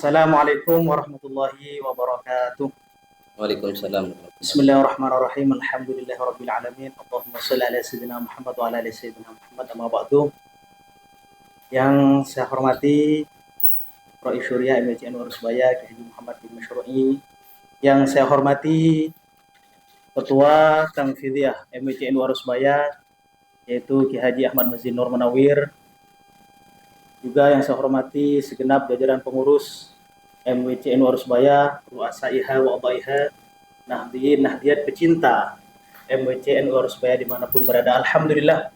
Assalamualaikum warahmatullahi wabarakatuh. Waalaikumsalam. Bismillahirrahmanirrahim. Alhamdulillahirabbil alamin. Allahumma shalli ala sayyidina Muhammad wa ala ali sayyidina Muhammad. Amma ba'du. Yang saya hormati Prof. Syuriah MJ Anwar Subaya, Kiai Haji Muhammad bin Masyru'i. Yang saya hormati Ketua Tanfidiyah MJ Anwar Subaya, yaitu Kiai Haji Ahmad Mazin Nur Manawir. Juga yang saya hormati segenap jajaran pengurus MWC Anwar Subaya, ru'asaiha wa adaiha, nahdiyat pecinta MWC Anwar Subaya dimanapun berada. Alhamdulillah,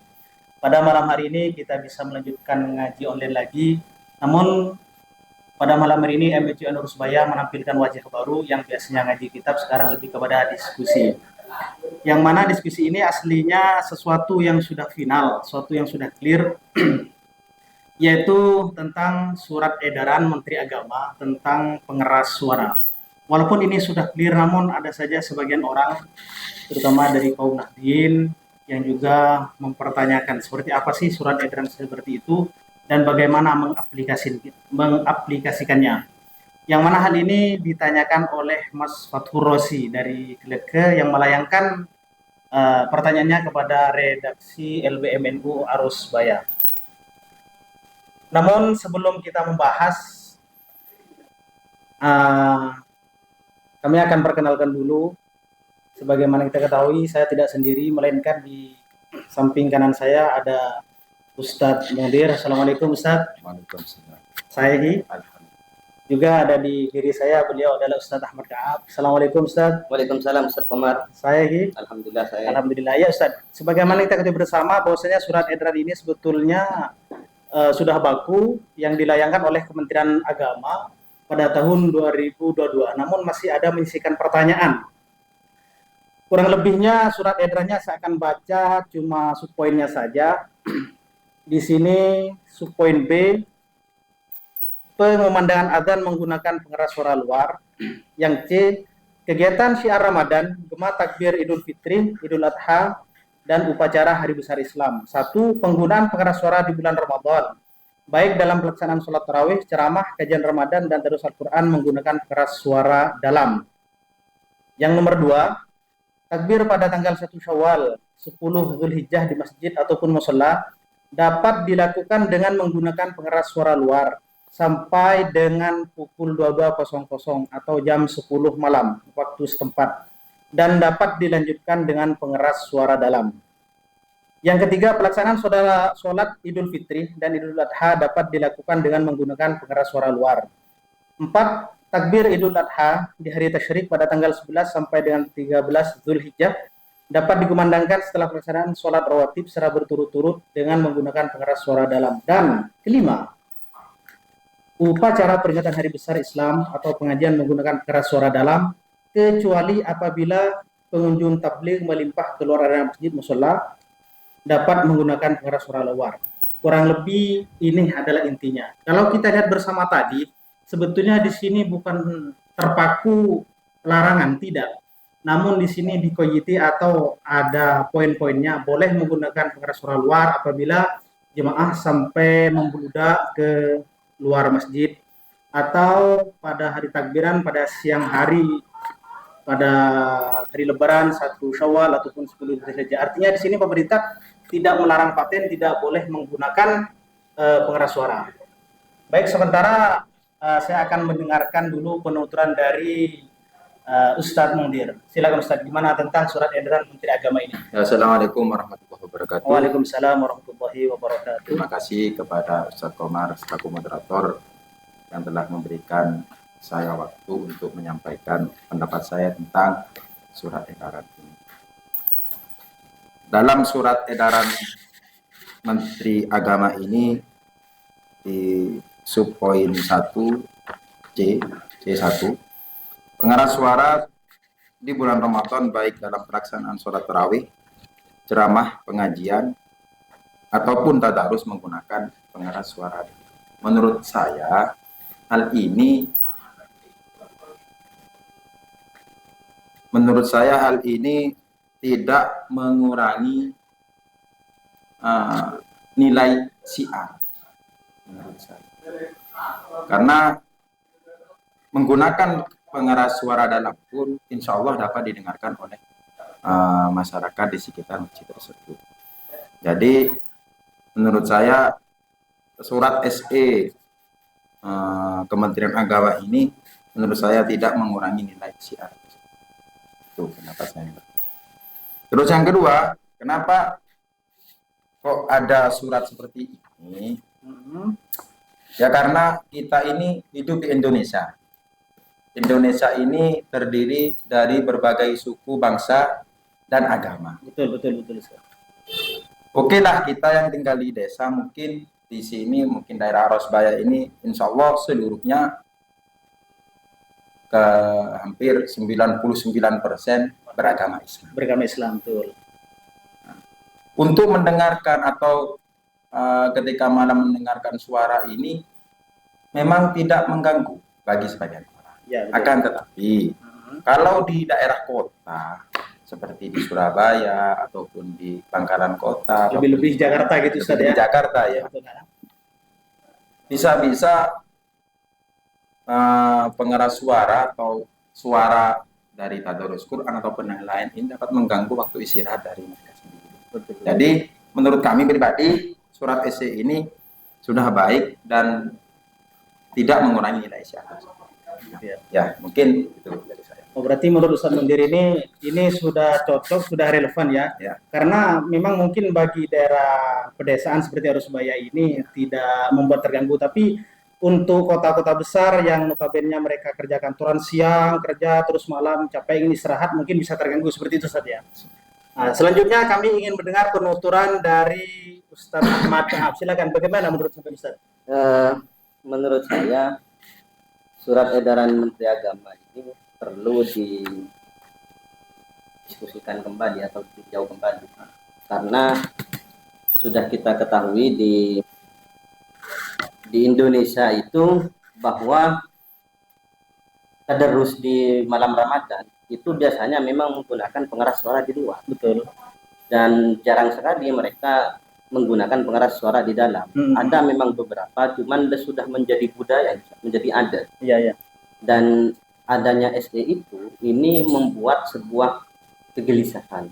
pada malam hari ini kita bisa melanjutkan ngaji online lagi. Namun pada malam hari ini MWC Anwar Subaya menampilkan wajah baru yang biasanya ngaji kitab, sekarang lebih kepada diskusi. Yang mana diskusi ini aslinya sesuatu yang sudah final, sesuatu yang sudah clear, yaitu tentang surat edaran Menteri Agama tentang pengeras suara. Walaupun ini sudah clear, namun ada saja sebagian orang, terutama dari kaum Nahdien, yang juga mempertanyakan seperti apa sih surat edaran seperti itu dan bagaimana mengaplikasikannya. Yang mana hal ini ditanyakan oleh Mas Fathur Rosi dari Geleke yang melayangkan pertanyaannya kepada redaksi LBMNU Arus Baya. Namun sebelum kita membahas, kami akan perkenalkan dulu. Sebagaimana kita ketahui, saya tidak sendiri, melainkan di samping kanan saya ada Ustadz Mundir. Assalamualaikum Ustadz. Waalaikumsalam. Saya Gi. Juga ada di kiri saya, beliau adalah Ustadz Ahmad Kaab. Assalamualaikum Ustadz. Waalaikumsalam Ustaz Komar. Saya Gi. Alhamdulillah saya. Alhamdulillah ya Ustadz. Sebagaimana kita ketahui bersama bahwasanya surat edaran ini sebetulnya sudah baku yang dilayangkan oleh Kementerian Agama pada tahun 2022. Namun masih ada menyisikan pertanyaan. Kurang lebihnya surat edarannya saya akan baca cuma subpoinnya saja. Di sini subpoin B, pengumandangan adzan menggunakan pengeras suara luar. Yang C, kegiatan syiar Ramadan, gema takbir Idul Fitri, Idul Adha, dan upacara Hari Besar Islam. 1. Penggunaan pengeras suara di bulan Ramadan, baik dalam pelaksanaan sholat tarawih, ceramah, kajian Ramadan, dan tadarus Al-Quran menggunakan pengeras suara dalam. Yang nomor 2, takbir pada tanggal 1 Syawal, 10 Zulhijjah di masjid ataupun mushola dapat dilakukan dengan menggunakan pengeras suara luar sampai dengan pukul 22.00 atau jam 10 malam waktu setempat, dan dapat dilanjutkan dengan pengeras suara dalam. Yang ketiga, pelaksanaan sholat Idul Fitri dan Idul Adha dapat dilakukan dengan menggunakan pengeras suara luar. 4. Takbir Idul Adha di hari tasyrik pada tanggal 11 sampai dengan 13 Zulhijjah dapat dikumandangkan setelah pelaksanaan sholat rawatib secara berturut-turut dengan menggunakan pengeras suara dalam. Dan kelima, upacara peringatan Hari Besar Islam atau pengajian menggunakan pengeras suara dalam, kecuali apabila pengunjung tabligh melimpah keluar area masjid mushola dapat menggunakan pengeras suara luar. Kurang lebih ini adalah intinya. Kalau kita lihat bersama tadi, sebetulnya di sini bukan terpaku larangan, tidak. Namun di sini dikoyiti atau ada poin-poinnya, boleh menggunakan pengeras suara luar apabila jemaah sampai membludak ke luar masjid, atau pada hari takbiran pada siang hari pada hari Lebaran 1 Syawal ataupun 10 Zulhijjah. Artinya di sini pemerintah tidak melarang paten, tidak boleh menggunakan pengeras suara. Baik, sementara saya akan mendengarkan dulu penuturan dari Ustadz Mundir. Silakan Ustadz, gimana tentang surat edaran Menteri Agama ini? Assalamualaikum warahmatullahi wabarakatuh. Waalaikumsalam warahmatullahi wabarakatuh. Terima kasih kepada Ustaz Komar selaku moderator yang telah memberikan saya waktu untuk menyampaikan pendapat saya tentang surat edaran ini. Dalam surat edaran Menteri Agama ini di subpoin 1 C1, pengeras suara di bulan Ramadan baik dalam pelaksanaan sholat tarawih, ceramah, pengajian, ataupun tadarus menggunakan pengeras suara. Menurut saya hal ini tidak mengurangi nilai syiar menurut saya. Karena menggunakan pengeras suara dalam pun insya Allah dapat didengarkan oleh masyarakat di sekitar masjid tersebut. Jadi menurut saya surat SE Kementerian Agama ini menurut saya tidak mengurangi nilai syiar. Itu pendapat saya. Terus yang kedua, kenapa kok ada surat seperti ini? Ya karena kita ini hidup di Indonesia. Indonesia ini terdiri dari berbagai suku, bangsa, dan agama. Betul. Oke lah, kita yang tinggal di desa mungkin di sini, mungkin daerah Rosbaya ini, insya Allah seluruhnya ke hampir 99% beragama Islam. Beragama Islam, betul. Untuk mendengarkan atau ketika malam mendengarkan suara ini memang tidak mengganggu bagi sebagian orang. Ya, betul. Akan tetapi kalau di daerah kota seperti di Surabaya ataupun di Bangkalan Kota, Lebih-lebih Jakarta gitu, Ustaz, di ya. Jakarta ya, bisa-bisa pengeras suara atau suara dari tadarus Quran ataupun yang lain ini dapat mengganggu waktu istirahat dari mereka sendiri. Betul. Jadi menurut kami pribadi surat SE ini sudah baik dan tidak mengurangi nilai syiar. Ya, mungkin itu dari saya. Oh, berarti menurut Ustaz Mundir ini sudah cocok, sudah relevan ya. Ya. Karena memang mungkin bagi daerah pedesaan seperti Arusbaya ini tidak membuat terganggu, tapi untuk kota-kota besar yang notabene mereka kerja kantoran siang, kerja terus malam, capek ingin istirahat, mungkin bisa terganggu seperti itu Ustaz ya. Nah, selanjutnya kami ingin mendengar penuturan dari Ustaz Ahmad Kahab. Silakan, bagaimana menurut Ustaz? Menurut saya surat edaran Menteri Agama ini perlu didiskusikan kembali atau ditinjau kembali, karena sudah kita ketahui di Indonesia itu bahwa tadarus di malam Ramadan itu biasanya memang menggunakan pengeras suara di luar. Betul. Dan jarang sekali mereka menggunakan pengeras suara di dalam. Ada memang beberapa, cuman sudah menjadi budaya, menjadi adat. Iya. Dan adanya SE itu ini membuat sebuah kegelisahan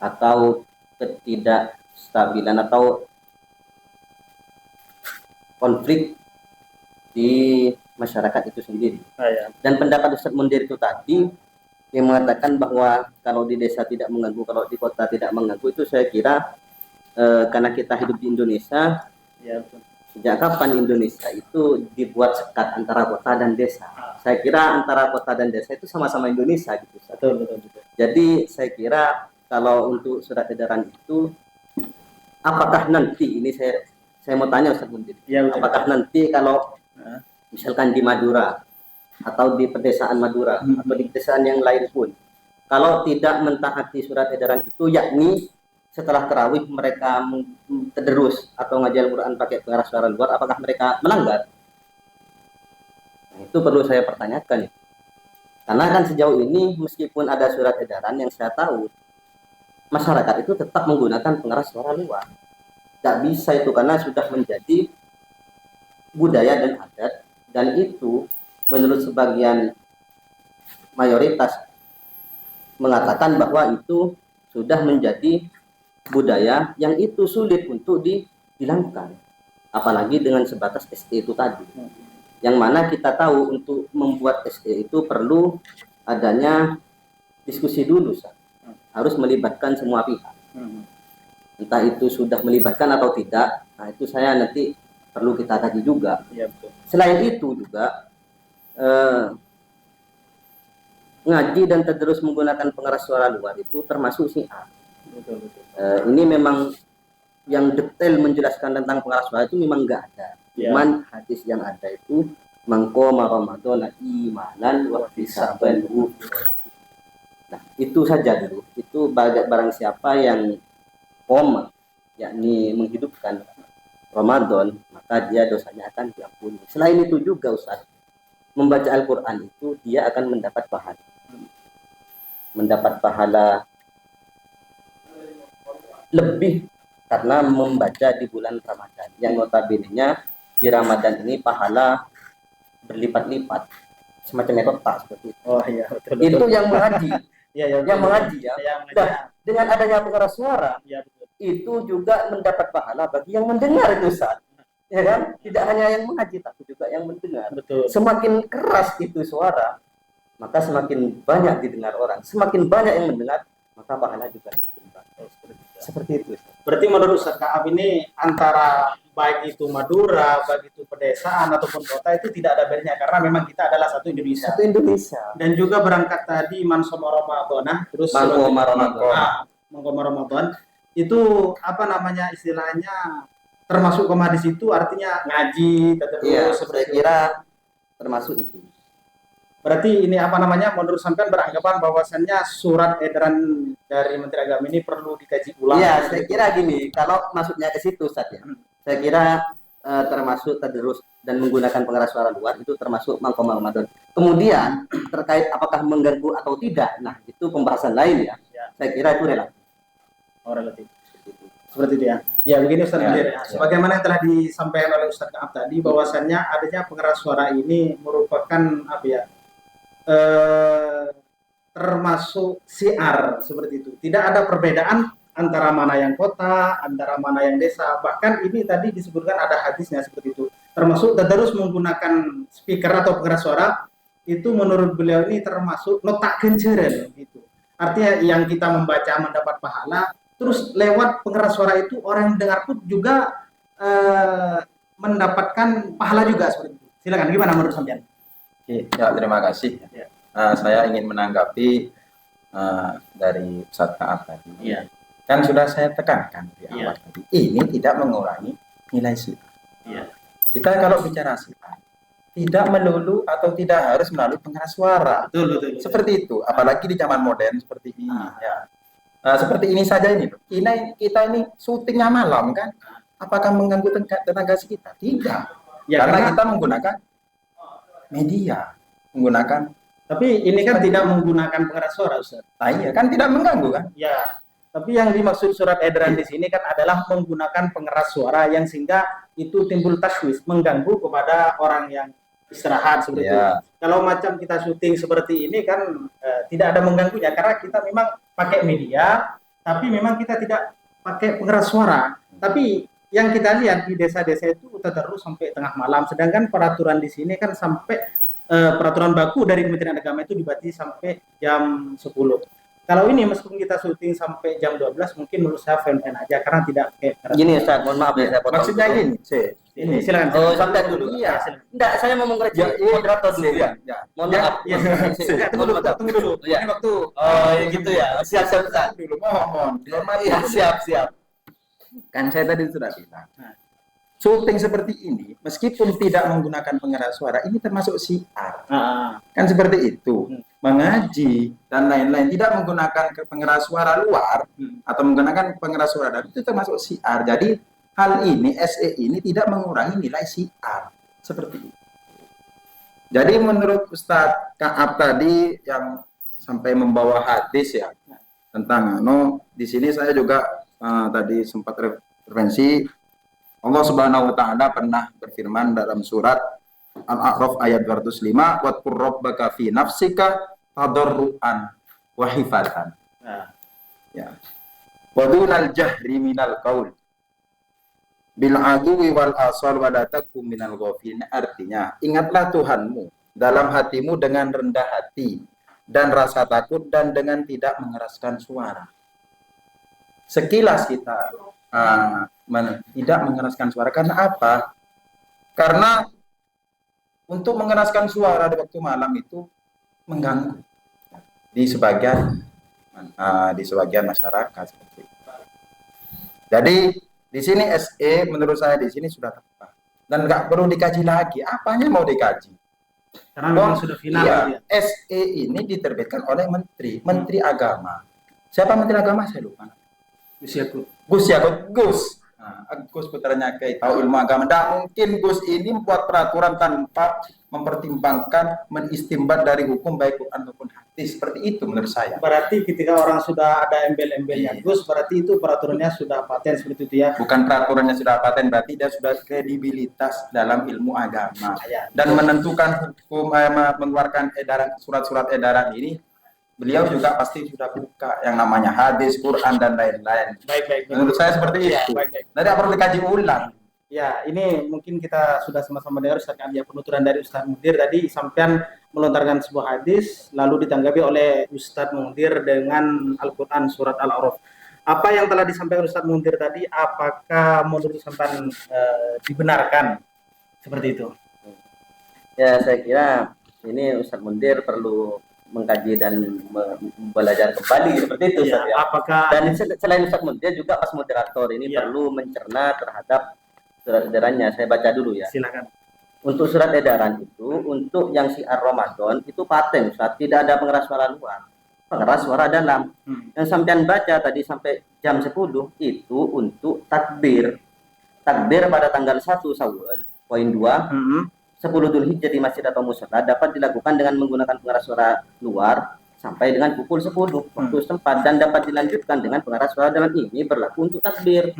atau ketidakstabilan atau konflik di masyarakat itu sendiri. Ya. Dan pendapat Ustadz Mundir itu tadi yang mengatakan bahwa kalau di desa tidak mengganggu, kalau di kota tidak mengganggu, itu saya kira karena kita hidup di Indonesia, Ya, betul. sejak kapan Indonesia itu dibuat sekat antara kota dan desa? Saya kira antara kota dan desa itu sama-sama Indonesia gitu. Betul. Jadi saya kira kalau untuk surat edaran itu, apakah nanti ini saya mau tanya Ustaz Mundir, Ya, betul. apakah nanti kalau misalkan di Madura atau di pedesaan Madura atau di pedesaan yang lain pun, kalau tidak mentaati surat edaran itu, yakni setelah tarawih mereka terderus atau ngaji Al-Quran pakai pengeras suara luar, apakah mereka melanggar? Nah, itu perlu saya pertanyakan. Karena kan sejauh ini meskipun ada surat edaran, yang saya tahu masyarakat itu tetap menggunakan pengeras suara luar. Tidak bisa itu, karena sudah menjadi budaya dan adat, dan itu menurut sebagian mayoritas mengatakan bahwa itu sudah menjadi budaya yang itu sulit untuk dihilangkan, apalagi dengan sebatas SE itu tadi, yang mana kita tahu untuk membuat SE itu perlu adanya diskusi dulu, harus melibatkan semua pihak, entah itu sudah melibatkan atau tidak. Nah, itu saya nanti perlu kita kaji juga. Ya, betul. Selain itu juga ngaji dan terus menggunakan pengeras suara luar itu termasuk syiar. Betul. Ini memang yang detail menjelaskan tentang pengeras suara itu memang enggak ada. Cuman hadis yang ada itu mangqoma Ramadan imanan wa ihtisaban. Nah, itu saja dulu. Itu barang siapa yang qoma, yakni menghidupkan Ramadan, maka dia dosanya akan diampuni. Selain itu juga Ustaz, membaca Al-Quran itu dia akan mendapat pahala. Mendapat pahala lebih karena membaca di bulan Ramadan, yang notabene-nya di Ramadan ini pahala berlipat-lipat. semacam metota seperti itu. Oh iya, betul. Itu yang mengaji, Iya, ya, yang mengaji ya. Yang mengaji. Dan dengan adanya pengeras suara, Ya, betul. itu juga mendapat pahala bagi yang mendengar itu Ustaz. Ya kan? Tidak hanya yang mengaji tapi juga yang mendengar. Betul. Semakin keras itu suara, maka semakin banyak didengar orang. Semakin banyak yang mendengar, maka pahala juga semakin banyak. Seperti itu. Ustaz. Berarti menurut Ustaz Kaab ini antara baik itu Madura, baik itu pedesaan ataupun kota itu tidak ada bedanya karena memang kita adalah satu Indonesia. Satu Indonesia. Dan juga berangkat tadi Mansoma Ramadan, terus Mangkoma Ramadan. Mangkoma Ramadan itu apa namanya istilahnya termasuk koma di situ artinya ngaji terus Iya, saya seperti itu. kira termasuk itu. Berarti ini apa namanya menurut sampean beranggapan bahwasannya surat edaran dari Menteri Agama ini perlu dikaji ulang. Iya, saya kira gini, kalau masuknya ke situ Ustaz ya. Saya kira termasuk tadarus dan menggunakan pengeras suara luar itu termasuk Mangkoma Ramadan. Kemudian terkait apakah mengganggu atau tidak, nah itu pembahasan lain ya. Ya. Saya kira itu relatif. Oh, relatif. Seperti itu ya. Ya begini Ustaz Nadir ya. Sebagaimana yang telah disampaikan oleh Ustaz Kaab tadi bahwasannya adanya pengeras suara ini merupakan apa ya? Termasuk siar seperti itu. Tidak ada perbedaan antara mana yang kota, antara mana yang desa. Bahkan ini tadi disebutkan ada hadisnya seperti itu. Termasuk tadarus menggunakan speaker atau pengeras suara itu menurut beliau ini termasuk notak kenceren gitu. Artinya yang kita membaca mendapat pahala, terus lewat pengeras suara itu orang yang dengar pun juga mendapatkan pahala juga seperti itu. Silakan gimana menurut sampean? Oke, ya, terima kasih. Ya. Saya ingin menanggapi dari Ustadz Kaab tadi. Iya. Kan sudah saya tekankan di Iya. awal tadi. Ini tidak mengurangi nilai syiar. Iya. Kita kalau bicara syiar, tidak melulu atau tidak harus melalui pengeras suara. Betul, betul. Seperti itu, apalagi di zaman modern seperti ini. Ya. Seperti ini saja ini. Kita ini syutingnya malam kan? Apakah mengganggu tenaga kita? Tidak. Ya, karena kita menggunakan media, menggunakan. Tapi ini kan tidak menggunakan pengeras suara, Ustaz. Iya kan tidak mengganggu kan? Ya. Tapi yang dimaksud surat edaran di sini kan adalah menggunakan pengeras suara yang sehingga itu timbul tashwish, mengganggu kepada orang yang istirahat seperti itu. Kalau macam kita syuting seperti ini kan tidak ada mengganggunya karena kita memang pakai media, tapi memang kita tidak pakai pengeras suara. Tapi yang kita lihat di desa-desa itu tadarus sampai tengah malam, sedangkan peraturan di sini kan sampai peraturan baku dari Kementerian Agama itu dibatasi sampai jam 10. Kalau ini meskipun kita syuting sampai jam 12 mungkin menurut saya fan-fan aja karena tidak kayak Gini Ustaz, mohon maaf ya saya potong. Maksudnya gini, ini silakan. Oh, sampai dulu. Iya. Enggak, saya mau mengoreksi moderator dulu ya. Mohon maaf. Tunggu dulu. Iya. Ini waktu Ya gitu ya. Siap Ustaz. dulu mohon. Iya, siap. Kan saya tadi sudah bilang. Syuting seperti ini, meskipun tidak menggunakan pengeras suara, ini termasuk syiar. Kan seperti itu. Mengaji dan lain-lain tidak menggunakan pengeras suara luar atau menggunakan pengeras suara dalam itu termasuk syiar. Jadi hal ini SE ini tidak mengurangi nilai syiar seperti itu. Jadi menurut Ustadz Kaab tadi yang sampai membawa hadis ya tentang di sini saya juga tadi sempat referensi Allah Subhanahu wa taala pernah berfirman dalam surat Al-A'raf ayat 205, "Wadkur rabbaka fi nafsika tadarruan wa hifatan." Ya. Wa dunal jahri minal qaul bil aduwi wal asal wa la takum minal ghafilin. Artinya, ingatlah Tuhanmu dalam hatimu dengan rendah hati dan rasa takut dan dengan tidak mengeraskan suara. Sekilas kita tidak mengeraskan suara karena apa? Karena untuk mengeraskan suara di waktu malam itu mengganggu di sebagian masyarakat seperti itu. Jadi di sini SE menurut saya di sini sudah tepat dan nggak perlu dikaji lagi. Apanya mau dikaji? karena memang sudah final. Iya, SE ini diterbitkan oleh Menteri Agama. Siapa Menteri Agama? Saya lupa. Gus putranya Kiai tahu ilmu agama. Tidak mungkin Gus ini membuat peraturan tanpa mempertimbangkan, menistimbat dari hukum baik Quran maupun hadis. Seperti itu menurut saya. Berarti ketika orang sudah ada embel-embelnya Gus, berarti itu peraturannya sudah paten seperti itu ya. Bukan peraturannya sudah paten, berarti dia sudah kredibilitas dalam ilmu agama. Ya. Dan menentukan hukum, mengeluarkan edaran, surat-surat edaran ini, beliau juga pasti sudah buka yang namanya hadis, Quran, dan lain-lain. Baik. Menurut saya seperti Ya, itu. baik. Nanti perlu dikaji ulang. Ya, ini mungkin kita sudah sama-sama dengar Ustaz ya, penuturan dari Ustaz Mundir tadi sampean melontarkan sebuah hadis lalu ditanggapi oleh Ustaz Mundir dengan Al-Qur'an surat Al-A'raf. Apa yang telah disampaikan Ustaz Mundir tadi apakah menurut sampean dibenarkan seperti itu? Ya, saya kira ini Ustaz Mundir perlu mengkaji dan belajar kembali seperti itu, Ya, Ustaz, ya. apakah Dan selain Ustaz Mundir juga Mas moderator ini Ya. perlu mencerna terhadap surat edarannya. Saya baca dulu ya. silakan. Untuk surat edaran itu, untuk yang syiar Ramadan itu paten, Ustaz. Tidak ada pengeras suara luar, pengeras suara dalam. Yang sampean baca tadi sampai jam 10 itu untuk takbir. Takbir pada tanggal 1 Syawal, poin 2, 10 Dzulhijjah di masjid atau musala dapat dilakukan dengan menggunakan pengeras suara luar sampai dengan pukul 10 waktu setempat, dan dapat dilanjutkan dengan pengeras suara dalam. Ini berlaku untuk takbir,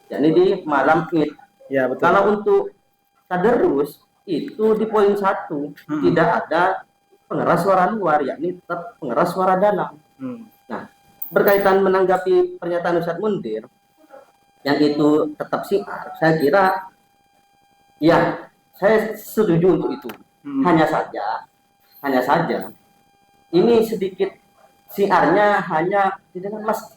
yakni di malam Id. Ya, betul. Kalau untuk tadarus itu di poin 1 tidak ada pengeras suara luar, yakni tetap pengeras suara dalam. Nah, berkaitan menanggapi pernyataan Ustaz Mundir yang itu tetap syiar, saya kira ya saya setuju untuk itu. Hanya saja ini sedikit syiarnya hanya di dalam masjid.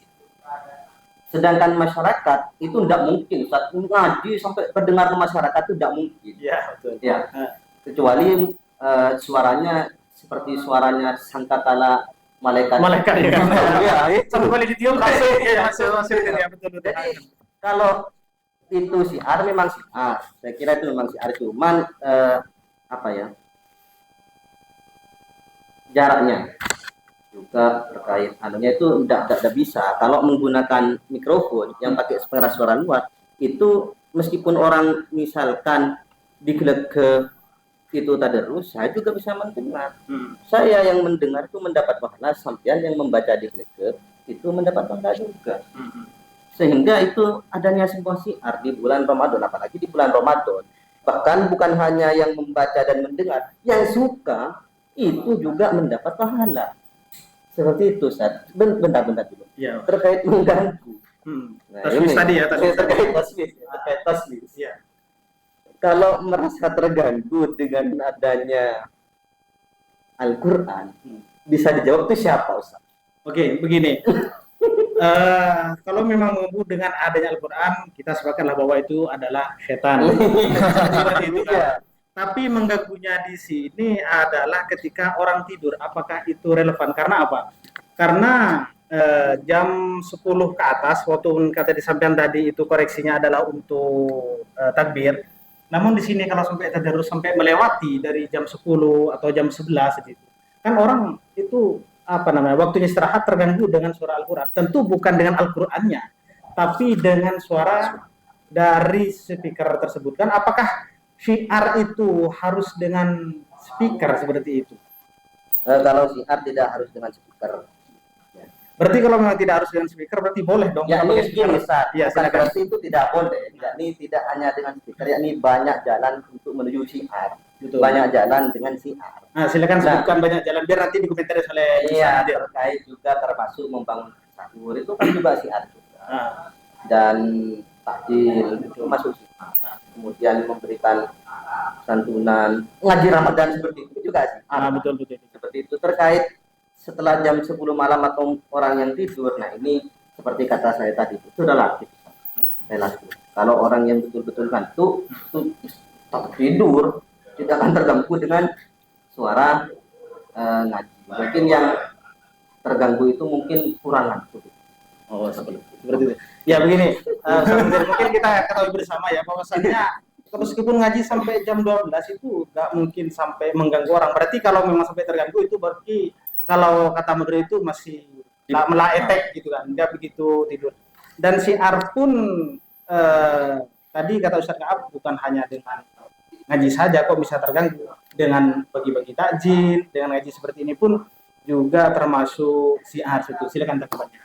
Sedangkan masyarakat itu tidak mungkin Ustaz ngaji sampai terdengar ke masyarakat, itu tidak mungkin. Ya, betul. Ya, kecuali suaranya seperti suaranya sangkatala malaikat. Malaikat ya. Ya, Satu kali ditiup langsung masuk ya, betul. Jadi kalau itu syiar memang syiar, saya kira itu memang syiar, cuman apa ya, jaraknya juga terkait anunya itu tidak bisa. Kalau menggunakan mikrofon yang pakai pengeras suara luar itu, meskipun orang misalkan digelegek itu tadarus, saya juga bisa mendengar. Saya yang mendengar itu mendapat pahala, sampean yang membaca digelegek itu mendapat pahala juga. Sehingga itu adanya sebuah syiar di bulan Ramadan, apalagi di bulan Ramadan. Bahkan bukan hanya yang membaca dan mendengar, yang suka itu juga mendapat pahala. Seperti itu, Ustaz. Bentar dulu. Ya. Terkait mengganggu. Nah, Tasbih tadi ya, tasbih. terkait tasbih. Ya. Kalau merasa terganggu dengan adanya Al-Qur'an, bisa dijawab itu siapa, Ustaz? Oke, begini. Kalau memang mengganggu dengan adanya Al-Quran, kita sepakatlah bahwa itu adalah setan. Seperti itu kan. Tapi mengganggunya di sini adalah ketika orang tidur. Apakah itu relevan? Karena apa? Karena jam 10 ke atas, waktu kata disampaikan tadi itu koreksinya adalah untuk takbir. Namun di sini kalau sampai tadarus sampai melewati dari jam 10 atau jam 11 gitu. Kan orang itu waktunya istirahat terganggu dengan suara Al-Quran. Tentu bukan dengan Al-Qurannya, tapi dengan suara dari speaker tersebut. Kan apakah syiar itu harus dengan speaker seperti itu? Kalau syiar tidak harus dengan speaker. Berarti kalau memang tidak harus dengan speaker, berarti boleh dong. Ya, kalau ini begini, Ustaz. Ya, Bukan silakan. berarti itu tidak boleh. Yakni tidak hanya dengan speaker, yakni banyak jalan untuk menuju syiar. Betul. Banyak jalan dengan syiar. Nah, silakan sebutkan banyak jalan biar nanti dikomentari oleh Iya, Ustaz. terkait juga termasuk membangun sahur itu kan juga syiar juga. Nah, Dan takjil itu masuk syiar. Kemudian memberikan santunan, ngaji Ramadan seperti itu juga syiar. betul. Seperti itu. Terkait setelah jam 10 malam atau orang yang tidur, nah ini seperti kata saya tadi itu relatif. Kalau orang yang betul-betul ngantuk itu tak tidur, tidak akan terganggu dengan suara ngaji. Mungkin yang terganggu itu mungkin kurang ngantuk. Oh, seperti itu. Ya begini, mungkin kita ketahui bersama ya bahwasannya meskipun ngaji sampai jam 12 itu nggak mungkin sampai mengganggu orang. Berarti kalau memang sampai terganggu itu berarti kalau kata Mudri itu masih melaetek gitu kan, nggak begitu tidur. Dan syiar pun tadi kata Ustaz Kaab bukan hanya dengan ngaji saja kok bisa terganggu. Dengan bagi-bagi takjil, dengan ngaji seperti ini pun juga termasuk syiar itu. Silakan tanggapannya.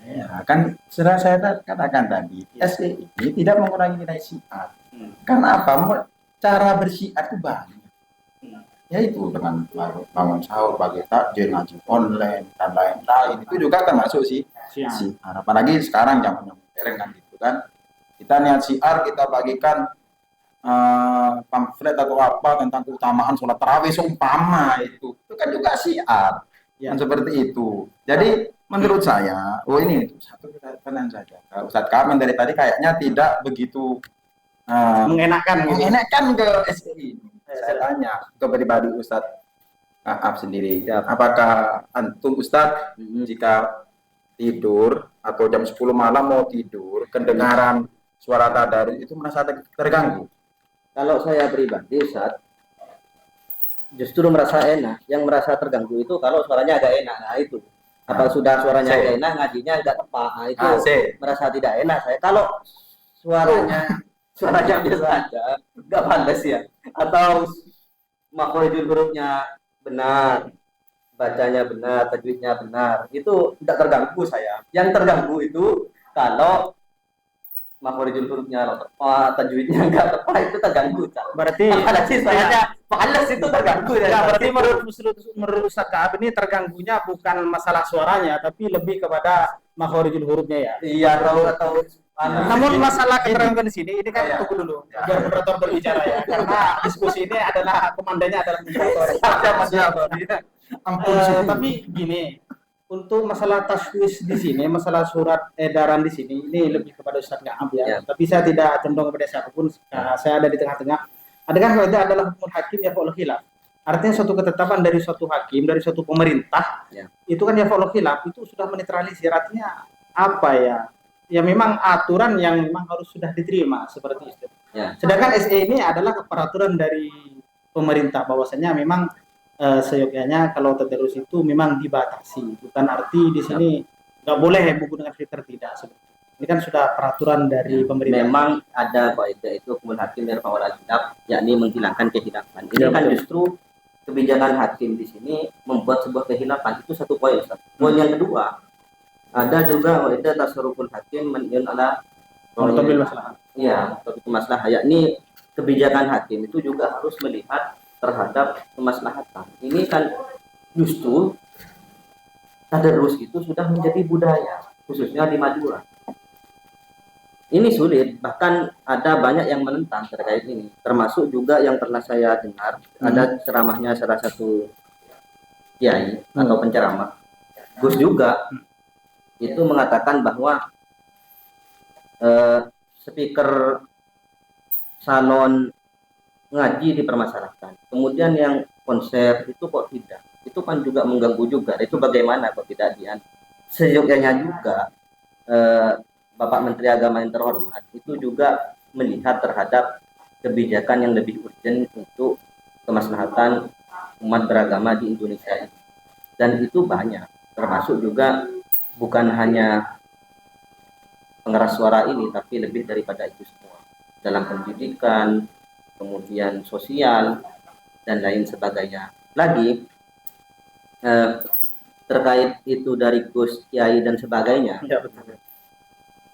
Ya, kan sudah saya katakan tadi, SE ini tidak mengurangi nilai syiar. Karena apa? Cara bersyiar itu banyak. Yaitu dengan bangun sahur, bagi takjil, ngaji online, dan lain-lain. Itu juga termasuk syiar. Apalagi sekarang zamannya modern kan gitu kan. Kita niat syiar, kita bagikan pamflet atau apa tentang keutamaan sholat tarawih seumpama itu kan juga syiar yang seperti itu. Jadi menurut saya, ini satu pertanyaan saja. Ustadz Kamen dari tadi kayaknya tidak begitu mengenakan ke SI ini. Saya tanya ke pribadi Ustadz Kaab sendiri, apakah antum Ustadz jika tidur atau jam 10 malam mau tidur, kedengaran suara tadarus itu merasa terganggu? Kalau saya pribadi, Ustaz, justru merasa enak. Yang merasa terganggu itu kalau suaranya agak enak. Nah itu. Apa sudah suaranya agak enak, ngajinya agak tepat. Nah itu merasa tidak enak saya. Kalau suaranya biasa aja, nggak pantas ya. Atau makhorijul hurufnya benar, bacanya benar, tajwidnya benar, itu tidak terganggu saya. Yang terganggu itu kalau makhorijul hurufnya tepat, tajwidnya enggak tepat, itu terganggu. Berarti saya males itu terganggu ya. Berarti menurut Ustaz Kaab ini terganggunya bukan masalah suaranya, tapi lebih kepada makhorijul hurufnya ya. Iya, atau namun masalah keterangan di sini ini kan tunggu dulu biar moderator berbicara ya, karena diskusi ini adalah komandannya adalah moderator. Tapi gini, untuk masalah taswis di sini, masalah surat edaran di sini, ini lebih kepada Ustaz Kaab ya. Tapi saya tidak condong kepada siapapun, saya ada di tengah-tengah. Adakah itu adalah hukum hakim ya fa'ul khilaf? Artinya suatu ketetapan dari suatu hakim, dari suatu pemerintah, itu kan ya fa'ul khilaf, itu sudah menetralisir. Artinya apa ya? Ya memang aturan yang memang harus sudah diterima seperti itu. Sedangkan SE ini adalah peraturan dari pemerintah bahwasanya memang seyogyanya kalau tadarus itu memang dibatasi, bukan arti di sini nggak boleh buku dengan filter tidak. Ini kan sudah peraturan dari pemerintah. Memang ada kaidah itu hukum hakim yang fa'ul khilaf, yakni menghilangkan kehilafan. Ini kan justru kebijakan hakim di sini membuat sebuah kehilafan, itu satu poin. Poin yang kedua, ada juga kaidah tasarruful hakim menun ala muqtabil maslahat. Iya, muqtabil maslahat, yakni kebijakan hakim itu juga harus melihat terhadap kemaslahatan. Ini kan justru tadarus itu sudah menjadi budaya, khususnya di Madura. Ini sulit, bahkan ada banyak yang menentang terkait ini, termasuk juga yang pernah saya dengar, ada ceramahnya salah satu kiai atau penceramah, Gus juga, itu mengatakan bahwa speaker salon ngaji dipermasalahkan, kemudian yang konser itu kok tidak, itu kan juga mengganggu juga. Itu bagaimana kok tidak seyogyanya juga Bapak Menteri Agama yang terhormat itu juga melihat terhadap kebijakan yang lebih urgent untuk kemaslahatan umat beragama di Indonesia ini. Dan itu banyak, termasuk juga bukan hanya pengeras suara ini, tapi lebih daripada itu semua, dalam pendidikan, kemudian sosial, dan lain sebagainya. Lagi terkait itu dari Gus, Kiai dan sebagainya,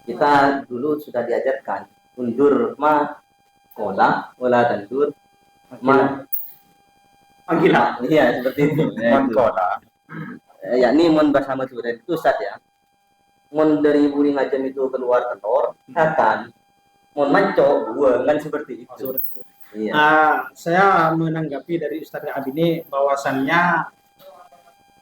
kita dulu sudah diajarkan undur ma kola dan dur ma Anggila. Iya, seperti itu. Kola. Yakni mon bahasa Madura itu Ustaz ya. Mon dari buring ajam itu keluar telur, akan mon manco buangan seperti itu. Iya. Saya menanggapi dari Ustaz Kaab ini bahwasannya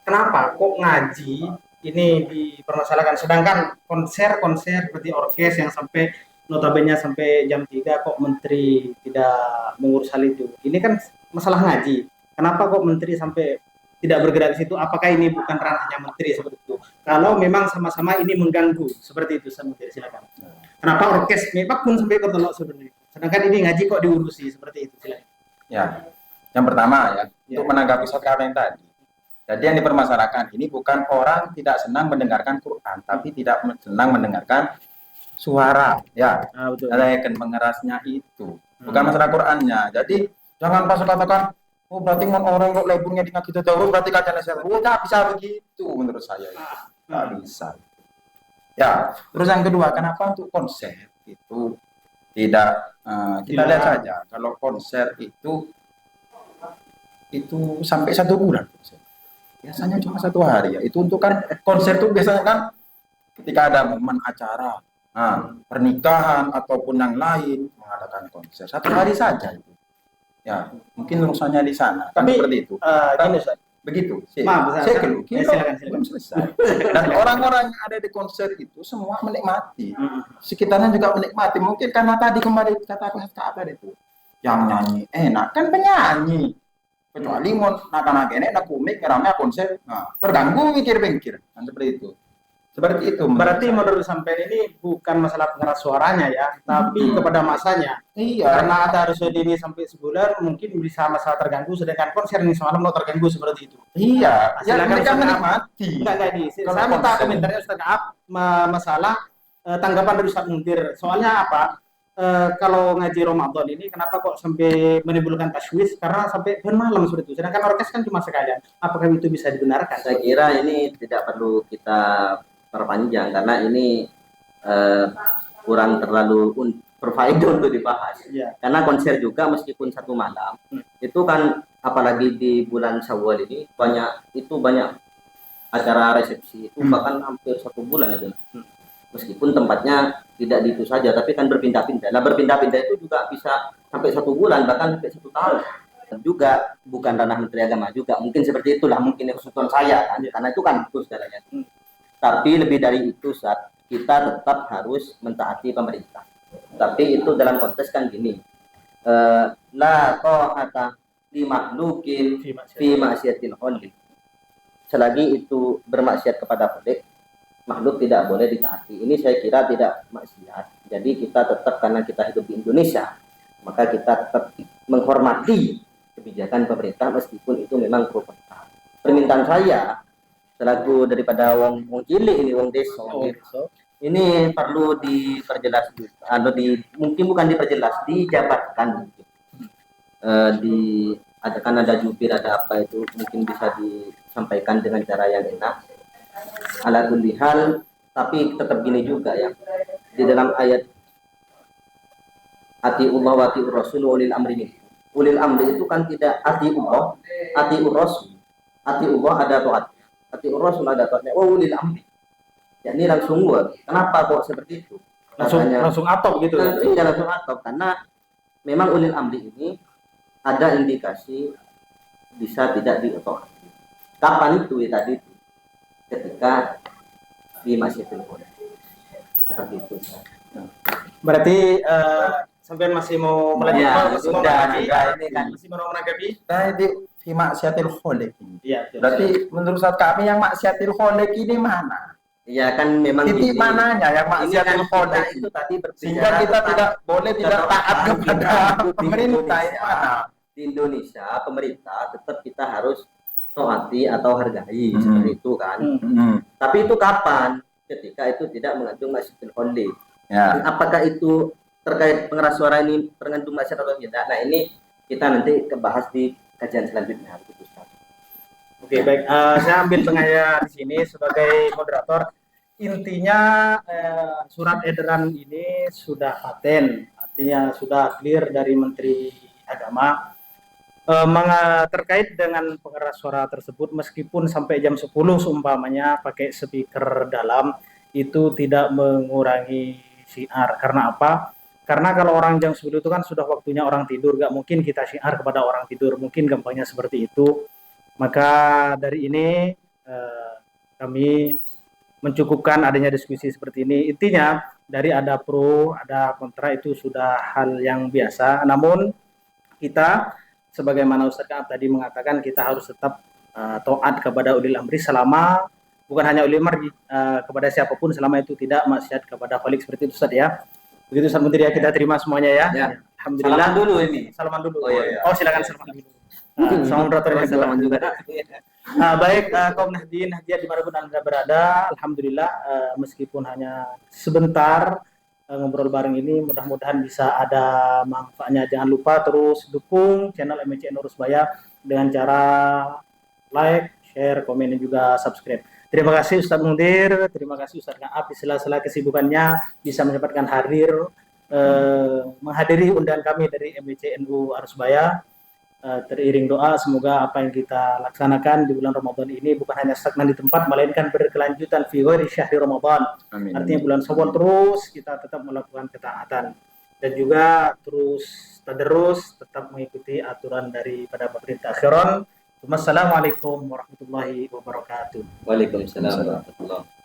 kenapa kok ngaji ini dipermasalahkan, sedangkan konser seperti orkes yang sampai notabene sampai jam 3 kok menteri tidak mengurus hal itu. Ini kan masalah ngaji. Kenapa kok menteri sampai tidak bergerak di situ? Apakah ini bukan ranahnya menteri seperti itu? Kalau memang sama-sama ini mengganggu seperti itu, silakan. Kenapa orkes memang pun sampai ketolak sebenarnya? Sedangkan ini ngaji kok diurusi seperti itu, silakan. Ya, yang pertama ya, untuk menanggapi soal yang tadi. Jadi yang dipermasalahkan ini bukan orang tidak senang mendengarkan Quran, tapi tidak senang mendengarkan suara, ya. Betul. Pengerasnya itu bukan masalah Qurannya. Jadi Jangan pas katakan, oh berarti orang kok labelnya dengan kita tahu berarti kaca nasihat. Oh nggak bisa begitu menurut saya itu. Nggak bisa. Ya, terus yang kedua, kenapa untuk konser itu tidak kita lihat saja kalau konser itu sampai 1 bulan. Biasanya cuma 1 hari ya. Itu untuk kan konser itu biasanya kan ketika ada momen acara, pernikahan ataupun yang lain mengadakan konser 1 hari saja itu. Ya, mungkin urusannya di sana. Kan Tapi, seperti itu. Gini Ustaz. Begitu. Maaf, Saya keluh. silakan. Belum selesai. Dan orang-orang yang ada di konser itu semua menikmati. Sekitarnya juga menikmati. Mungkin karena tadi kemarin kata itu yang nyanyi enak kan penyanyi. Kecuali mau nak enak nak komik ramai konser, terganggu mikir-mikir. Kan seperti itu. Seperti itu. Berarti menurut sampai ini bukan masalah pengeras suaranya ya, tapi kepada masanya. Iya. Karena ada RSUD ini sampai sebulan, mungkin bisa masalah terganggu, sedangkan konser ini semalam mau terganggu seperti itu. Iya. Ya, Silakan mereka Ustaz. menikmati. Enggak ini. Kalau Saya minta konser. komentarnya Ustaz Kaap masalah tanggapan dari Ustaz Muntir. Soalnya apa? Kalau ngaji Ramadan ini kenapa kok sampai menimbulkan tashwish? Karena sampai malam seperti itu. Sedangkan orkes kan cuma sekalian. Apakah itu bisa dibenarkan? Saya kira ini tidak perlu kita perpanjang karena ini kurang terlalu berfaedah untuk dibahas. Iya. Karena konser juga meskipun 1 malam itu kan apalagi di bulan Syawal ini banyak acara resepsi itu bahkan hampir 1 bulan itu. Meskipun tempatnya tidak di itu saja, tapi kan berpindah-pindah. Nah berpindah-pindah itu juga bisa sampai 1 bulan, bahkan sampai 1 tahun. Dan juga bukan ranah Menteri Agama juga, mungkin seperti itulah mungkin kesulitan saya kan, karena itu kan itu segalanya. Tapi lebih dari itu kita tetap harus mentaati pemerintah. Tapi itu dalam konteks kan gini, la ta'ata li makhlukin fi maksiatil khaliq. Selagi itu bermaksiat kepada khaliq, makhluk tidak boleh ditaati. Ini saya kira tidak maksiat. Jadi kita tetap, karena kita hidup di Indonesia, maka kita tetap menghormati kebijakan pemerintah meskipun itu memang pro kontra. Permintaan saya selaku daripada wong cilik ini, wong desa, ini perlu diperjelas mungkin bukan diperjelas, dijabarkan. Ada jubir, ada apa itu mungkin bisa disampaikan dengan cara yang enak. Ala kulli hal, tapi tetap gini juga ya. Di dalam ayat atiullah wa atiur rasul ulil amri minkum. Ulil amri itu kan tidak atiullah, atiur rasul. Atiullah ada taatnya, atiur rasul ada taatnya. Oh ulil amri. Ya ini langsung kenapa kok seperti itu? Langsung atop gitu. Iya langsung atop karena memang ulil amri ini ada indikasi bisa tidak diotomatis. Kapan itu ya tadi? Ketika di Masjidil Haram seperti itu. Berarti sampai masih mau melanjutkan, masih mau menanggapi? Tadi fi maksiatil khaliq ini. Iya. Berarti menurut kami yang maksiatil khaliq ini mana? Iya kan memang titik mananya yang maksiatil khaliq itu tadi sehingga kita tidak boleh tidak taat kepada pemerintah ini mana? Di Indonesia pemerintah tetap kita harus taati atau hargai seperti itu kan. Tapi itu kapan? Ketika itu tidak mengandung maksiatul khaliq. Ya. Apakah itu terkait pengeras suara ini tergantung maksiat atau tidak? Nah ini kita nanti bahas di kajian selanjutnya. Oke, baik. Saya ambil tengahnya di sini sebagai moderator. Intinya surat edaran ini sudah paten, artinya sudah clear dari Menteri Agama. Terkait dengan pengeras suara tersebut, meskipun sampai jam 10 seumpamanya pakai speaker dalam, itu tidak mengurangi syiar. Karena apa? Karena kalau orang jam 10 itu kan sudah waktunya orang tidur, gak mungkin kita syiar kepada orang tidur, mungkin gampangnya seperti itu. Maka dari ini kami mencukupkan adanya diskusi seperti ini. Intinya dari ada pro, ada kontra itu sudah hal yang biasa. Namun kita sebagaimana Ustaz Kaap tadi mengatakan, kita harus tetap taat kepada ulil amri selama bukan hanya ulil amri, kepada siapapun selama itu tidak maksiat kepada khaliq, seperti itu Ustaz ya. Begitu Ustaz Menteri ya, kita terima semuanya ya. Alhamdulillah. Salaman dulu ini. Salaman dulu. Oh, iya. Oh silakan salaman dulu. Sama moderatornya salaman juga. Baik, kaum Nahdien, Nahdiat dimanapun Anda berada, alhamdulillah meskipun hanya sebentar ngobrol bareng ini. Mudah-mudahan bisa ada manfaatnya. Jangan lupa terus dukung channel MCN Urusbaya dengan cara like, share, komen, dan juga subscribe. Terima kasih Ustadz Mundir, terima kasih Ustadz Ngaap di sela-sela kesibukannya bisa menyempatkan menghadiri undangan kami dari MBCNU Arusbaya. Teriring doa semoga apa yang kita laksanakan di bulan Ramadan ini bukan hanya stagnan di tempat, melainkan berkelanjutan fi ghairi syahri Ramadan. Amin. Artinya bulan Syawal terus kita tetap melakukan ketaatan dan juga terus tetap mengikuti aturan daripada pemerintah akhiran. Wassalamualaikum warahmatullahi wabarakatuh. Waalaikumsalam warahmatullahi wabarakatuh.